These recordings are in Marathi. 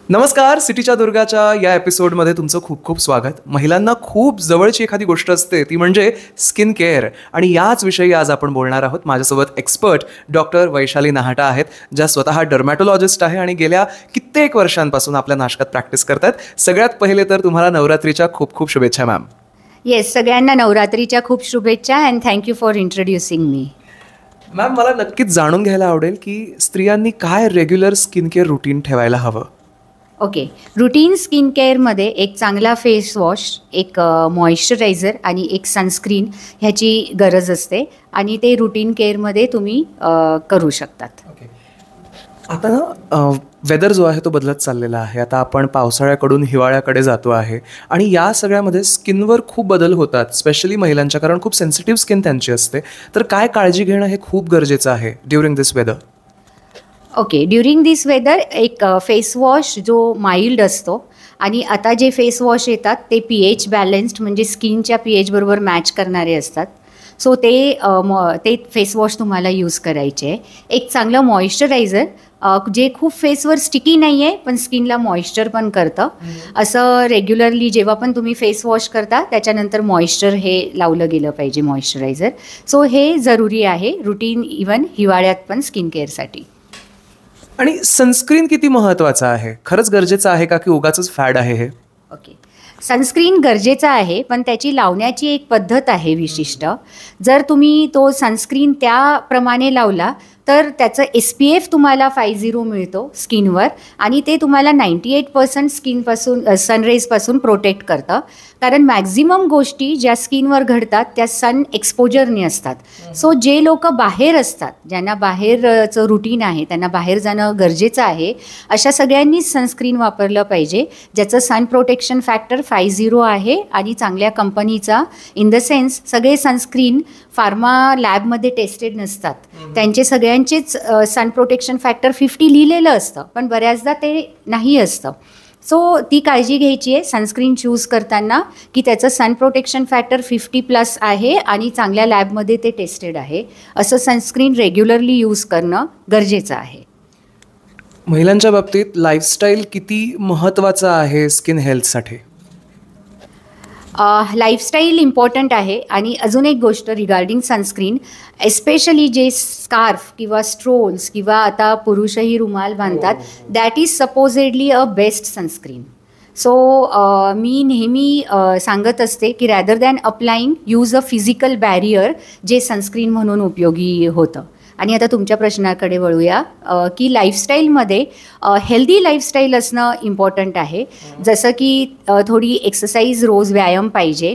नमस्कार. सिटीच्या दुर्गाच्या या एपिसोडमध्ये तुमचं खूप खूप स्वागत. महिलांना खूप जवळची एखादी गोष्ट असते ती म्हणजे स्किन केअर, आणि याच विषयी आज आपण बोलणार आहोत. माझ्यासोबत एक्सपर्ट डॉक्टर वैशाली नाहाटा आहेत, ज्या स्वतः डर्मॅटोलॉजिस्ट आहे आणि गेल्या कित्येक वर्षांपासून आपल्या नाशकात प्रॅक्टिस करतात. सगळ्यात पहिले तर तुम्हाला नवरात्रीच्या खूप खूप शुभेच्छा मॅम. येस, सगळ्यांना नवरात्रीच्या खूप शुभेच्छा and thank you for introducing me. Ma'am, मला नक्कीच जाणून घ्यायला आवडेल की स्त्रियांनी काय रेग्युलर स्किन केअर रुटीन ठेवायला हवं. ओके, रुटीन स्किन केअरमध्ये एक चांगला फेस वॉश, एक मॉइश्चरायझर आणि एक सनस्क्रीन ह्याची गरज असते आणि ते रुटीन केअरमध्ये तुम्ही करू शकतात. ओके, आता ना वेदर जो आहे तो बदलत चाललेला आहे. आता आपण पावसाळ्याकडून हिवाळ्याकडे जातो आहे आणि या सगळ्यामध्ये स्किनवर खूप बदल होतात, स्पेशली महिलांच्या, कारण खूप सेन्सिटिव्ह स्किन त्यांची असते. तर काय काळजी घेणं हे खूप गरजेचं आहे ड्युरिंग दिस वेदर. ओके, ड्युरिंग दिस वेदर एक फेस वॉश जो माइल्ड असतो, आणि आता जे फेस वॉश येतात ते pH बॅलन्स्ड म्हणजे स्किनच्या pH बरोबर मॅच करणारे असतात. सो ते फेस वॉश तुम्हाला यूज करायचे आहे. एक चांगलं मॉइश्चरायझर जे खूप फेसवर स्टिकी नाही आहे पण स्किनला मॉइश्चर पण करतं. असं रेग्युलरली जेव्हा पण तुम्ही फेस वॉश करता त्याच्यानंतर मॉइश्चर हे लावलं गेलं पाहिजे, मॉइश्चरायझर. सो हे जरुरी आहे रुटीन, इवन हिवाळ्यात पण स्किन केअरसाठी. आणि सनस्क्रीन किती महत्त्वाचं आहे? खरंच गरजेचं आहे का की उगाचच फॅड आहे हे? ओके, सनस्क्रीन गरजेचा आहे पण त्याची लावण्याची एक पद्धत आहे विशिष्ट. जर तुम्ही तो सनस्क्रीन त्याप्रमाणे लावला तर त्याचं SPF तुम्हाला 50 मिळतो स्किनवर, आणि ते तुम्हाला 98% स्किनपासून सनरेजपासून प्रोटेक्ट करतं. कारण मॅक्झिमम गोष्टी ज्या स्किनवर घडतात त्या सन एक्सपोजरने असतात. सो जे लोक बाहेर असतात, ज्यांना बाहेरचं रुटीन आहे, त्यांना बाहेर जाणं गरजेचं आहे, अशा सगळ्यांनीच सनस्क्रीन वापरलं पाहिजे ज्याचं सन प्रोटेक्शन फॅक्टर 50 आहे आणि चांगल्या कंपनीचा. इन द सेन्स सगळे सनस्क्रीन फार्मा लॅबमध्ये टेस्टेड नसतात, त्यांचे सगळ्यांचेच सन प्रोटेक्शन फॅक्टर 50 लिहिलेलं असतं पण बऱ्याचदा ते नाही असतं. सो ती काळजी घ्यायची आहे सनस्क्रीन चूज करताना की त्याचं सन प्रोटेक्शन फॅक्टर 50+ आहे आणि चांगल्या लॅबमध्ये ते टेस्टेड आहे. असं सनस्क्रीन रेग्युलरली यूज करणं गरजेचं आहे. महिलांच्या बाबतीत लाईफस्टाईल किती महत्त्वाचं आहे स्किन हेल्थसाठी? लाईफस्टाईल इम्पॉर्टंट आहे. आणि अजून एक गोष्ट रिगार्डिंग सनस्क्रीन, एस्पेशली जे स्कार्फ किंवा स्ट्रोल्स किंवा आता पुरुषही रुमाल बांधतात, that is supposedly a best sunscreen. So मी नेहमी सांगत असते की rather than applying use a physical barrier, जे सनस्क्रीन म्हणून उपयोगी होतं. आणि आता तुमच्या प्रश्नाकडे वळूया की लाईफस्टाईलमध्ये हेल्दी लाईफस्टाईल असणं इम्पॉर्टंट आहे. जसं की थोडी एक्सरसाइज, रोज व्यायाम पाहिजे.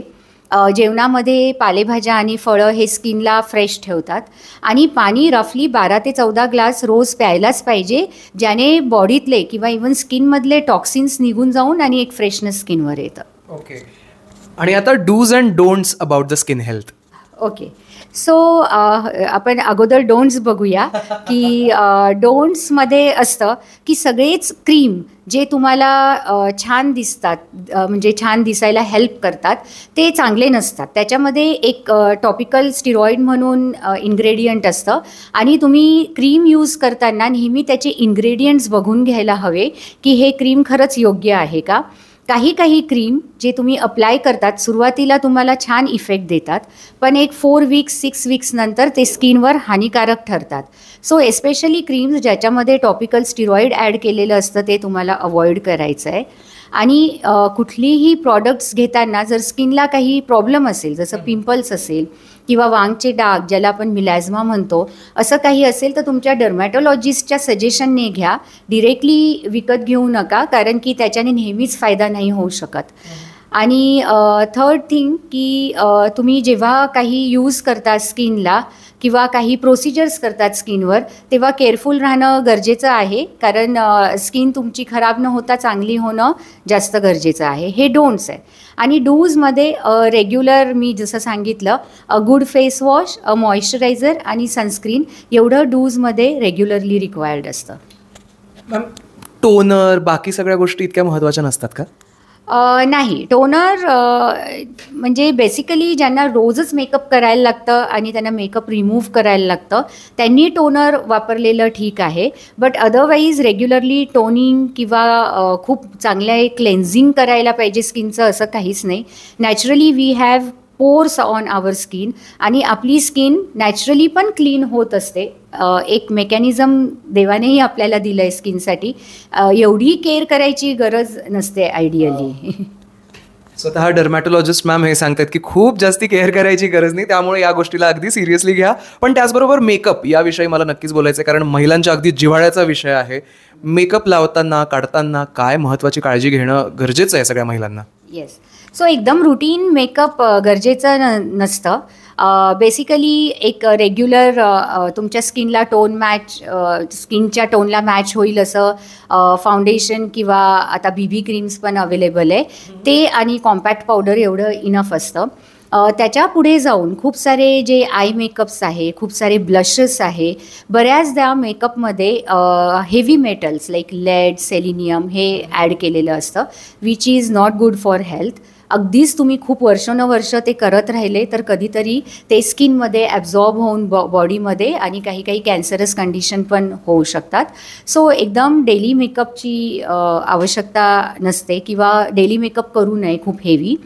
जेवणामध्ये पालेभाज्या आणि फळं हे स्किनला फ्रेश ठेवतात. आणि पाणी रफली 12 ते 14 ग्लास रोज प्यायलाच पाहिजे, ज्याने बॉडीतले किंवा इवन स्किनमधले टॉक्सिन्स निघून जाऊन आणि एक फ्रेशनेस स्किनवर येतं. ओके, आणि आता dos and don'ts about the skin health. Okay, so आपण अगोदर डोंट्स बघूया की डोंट्समध्ये असतं की सगळेच क्रीम जे तुम्हाला छान दिसतात, म्हणजे छान दिसायला हेल्प करतात, ते चांगले नसतात. त्याच्यामध्ये एक टॉपिकल स्टिरॉइड म्हणून इन्ग्रेडियंट असतं आणि तुम्ही क्रीम यूज करताना नेहमी त्याचे इन्ग्रेडियंट्स बघून घ्यायला हवे की हे क्रीम खरंच योग्य आहे का. काही क्रीम जे तुम्ही अप्लाय करतात सुरुवातीला तुम्हाला छान इफेक्ट देतात, पण एक 4 वीक्स 6 वीक्स नंतर ते स्किनवर हानिकारक ठरतात. सो एस्पेशली क्रीम्स ज्याच्यामध्ये टॉपिकल स्टिरॉइड ॲड केलेलं असतं ते तुम्हाला अवॉइड करायचं आहे. आणि कुठलीही प्रॉडक्ट्स घेताना जर स्किनला काही प्रॉब्लेम असेल, जसं पिंपल्स असेल किंवा वांगचे डाग ज्याला आपण मिलॅझमा म्हणतो, असं काही असेल तर तुमच्या डर्मॅटोलॉजिस्टच्या सजेशनने घ्या. डिरेक्टली विकत घेऊ नका, कारण की त्याच्याने नेहमीच फायदा नाही होऊ शकत. आणि थर्ड थिंग की तुम्ही जेव्हा काही यूज करता स्किनला किंवा काही प्रोसिजर्स करतात स्किनवर, तेव्हा केअरफुल राहणं गरजेचं आहे, कारण स्किन तुमची खराब न होता चांगली होणं जास्त गरजेचं आहे. हे डोंट्स आहे. आणि डूजमध्ये रेग्युलर मी जसं सांगितलं, गुड फेस वॉश, मॉइश्चरायझर आणि सनस्क्रीन एवढं डूजमध्ये रेग्युलरली रिक्वायर्ड असतं. मॅम, टोनर बाकी सगळ्या गोष्टी इतक्या महत्त्वाच्या नसतात का? नाही, टोनर म्हणजे बेसिकली ज्यांना रोजच मेकअप करायला लागतं आणि त्यांना मेकअप रिमूव्ह करायला लागतं त्यांनी टोनर वापरलेलं ठीक आहे. बट अदरवाईज रेग्युलरली टोनिंग किंवा खूप चांगलं क्लेन्झिंग करायला पाहिजे स्किनचं असं काहीच नाही. Naturally we have pores on our skin आणि आपली स्किन नॅचरली पण क्लीन होत असते. एक मेकॅनिझम देवानेही आपल्याला दिलं आहे स्किनसाठी. एवढी केअर करायची गरज नसते आयडियली. स्वतः डर्मॅटोलॉजिस्ट मॅम हे सांगतात की खूप जास्ती केअर करायची गरज नाही, त्यामुळे या गोष्टीला अगदी सिरियसली घ्या. पण त्याचबरोबर मेकअप याविषयी मला नक्कीच बोलायचं आहे, कारण महिलांच्या अगदी जिव्हाळ्याचा विषय आहे. मेकअप लावताना काढताना काय महत्त्वाची काळजी घेणं गरजेचं आहे सगळ्या महिलांना? येस, सो एकदम रुटीन मेकअप गरजेचं नसतं. बेसिकली एक रेग्युलर तुमच्या स्किनला टोन मॅच, स्किनच्या टोनला मॅच होईल असं फाउंडेशन किंवा आता BB क्रीम्स पण अवेलेबल आहे ते आणि कॉम्पॅक्ट पावडर एवढं इनफ असतं. त्याच्या पुढे जाऊन खूप सारे जे आय मेकअप्स आहे, खूप सारे ब्लशेस आहे. बऱ्याचदा मेकअपमध्ये heavy metals like lead, selenium हे ॲड केलेलं असतं which is not good for health. अगदीच तुम्ही खूप वर्षानुवर्ष ते करत राहिले तर कधीतरी ते स्किनमध्ये ॲब्झॉर्ब होऊन बॉडीमध्ये आणि काही कॅन्सरस कंडिशन पण होऊ शकतात. सो एकदम डेली मेकअपची आवश्यकता नसते किंवा डेली मेकअप करू नये खूप हेवी.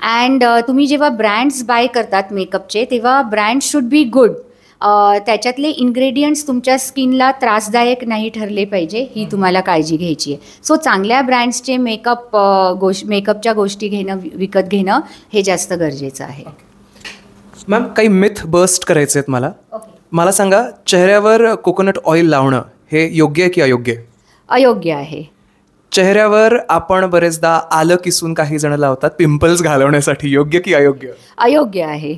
अँड तुम्ही जेव्हा ब्रँड्स बाय करतात मेकअपचे तेव्हा ब्रँड शुड बी गुड. त्याच्यातले इन्ग्रेडियंट्स तुमच्या स्किनला त्रासदायक नाही ठरले पाहिजे ही तुम्हाला काळजी घ्यायची आहे. सो चांगल्या ब्रँड्सचे मेकअपच्या गोष्टी विकत घेणं हे जास्त गरजेचं आहे. मॅम, काही मिथ बस्ट करायचे आहेत मला. मला सांगा, चेहऱ्यावर कोकोनट ऑइल लावणं हे योग्य आहे की अयोग्य? अयोग्य आहे. चेहऱ्यावर आपण बरेचदा आलं किसून काही जण लावतात पिंपल्स घालवण्यासाठी, योग्य की अयोग्य? अयोग्य आहे.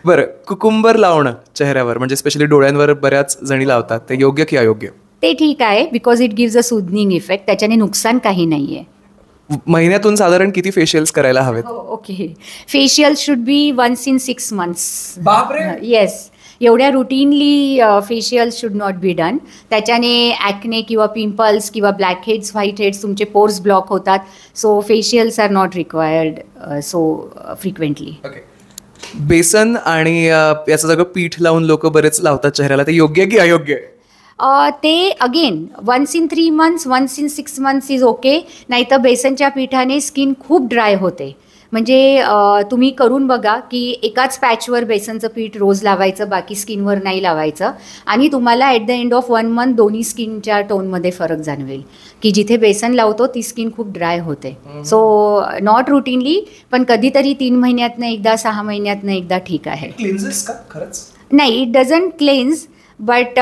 बरं, कुकुंबर लावणं चेहऱ्यावर म्हणजे स्पेशली डोळ्यांवर बऱ्याच जणी लावतात, ते योग्य की अयोग्य? ते ठीक आहे because it gives a soothing effect. त्याच्याने नुकसान काही नाही आहे. महिन्यातून साधारण किती फेशियल्स करायला हवेत? Okay, facial should be once in 6 months. बापरे. येस, एवढ्या routinely facial should not be done. त्याच्याने ॲक्ने किंवा पिंपल्स किंवा ब्लॅक हेड्स, व्हाईट हेड्स, तुमचे पोर्स ब्लॉक होतात. So facials are not required so frequently. बेसन आणि याचं सगळं पीठ लावून लोक बरेच लावतात चेहऱ्याला, ते योग्य की अयोग्य? ते again once in 3 months, once in 6 months is okay. नाहीतर बेसनच्या पिठाने स्किन खूप ड्राय होते. म्हणजे तुम्ही करून बघा की एकाच पॅचवर बेसनचं पीठ रोज लावायचं, बाकी स्किनवर नाही लावायचं आणि तुम्हाला at the end of 1 month दोन्ही स्किनच्या टोनमध्ये फरक जाणवेल की जिथे बेसन लावतो ती स्किन खूप ड्राय होते. सो नॉट रुटीनली, पण कधीतरी 3 महिन्यातनं एकदा, 6 महिन्यातनं एकदा ठीक आहे. क्लिन्झेस का खरंच? नाही, it doesn't clans but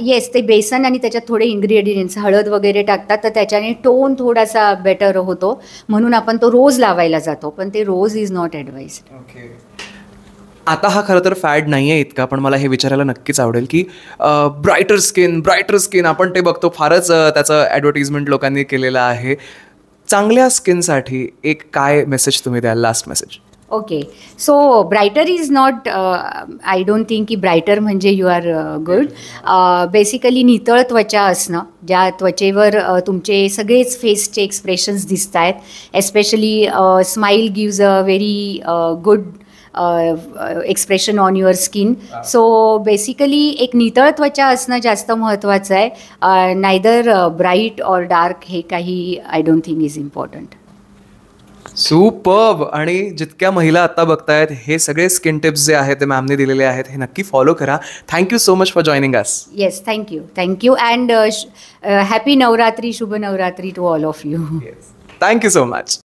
yes, ते बेसन आणि त्याच्यात थोडे इन्ग्रेडियंट्स हळद वगैरे टाकतात तर त्याच्याने टोन थोडासा बेटर होतो म्हणून आपण तो रोज लावायला जातो, पण ते रोज इज नॉट ॲडवाइज्ड. ओके. आता हा खरं तर फॅड नाही आहे इतका, पण मला हे विचारायला नक्कीच आवडेल की ब्रायटर स्किन आपण ते बघतो, फारच त्याचं ॲडव्हर्टिजमेंट लोकांनी केलेलं आहे. चांगल्या स्किनसाठी एक काय मेसेज तुम्ही द्याल, last message? Okay, so brighter is not, I don't think की ब्रायटर म्हणजे यू आर गुड. बेसिकली नितळ त्वचा असणं, ज्या त्वचेवर तुमचे सगळेच फेसचे एक्सप्रेशन्स दिसत आहेत. Especially smile gives a very good expression on your skin. So basically एक नितळ त्वचा असणं जास्त महत्त्वाचं आहे. नायदर ब्राईट ऑर डार्क हे काही I don't think is important. Superb. आणि जितक्या महिला आता बघतायत हे सगळे स्किन टिप्स जे आहेत ते मॅमने दिलेले आहेत, हे नक्की फॉलो करा. Thank you so much for joining us. Yes, thank you and happy Navratri, शुभ Navratri to all of you. Thank you so much.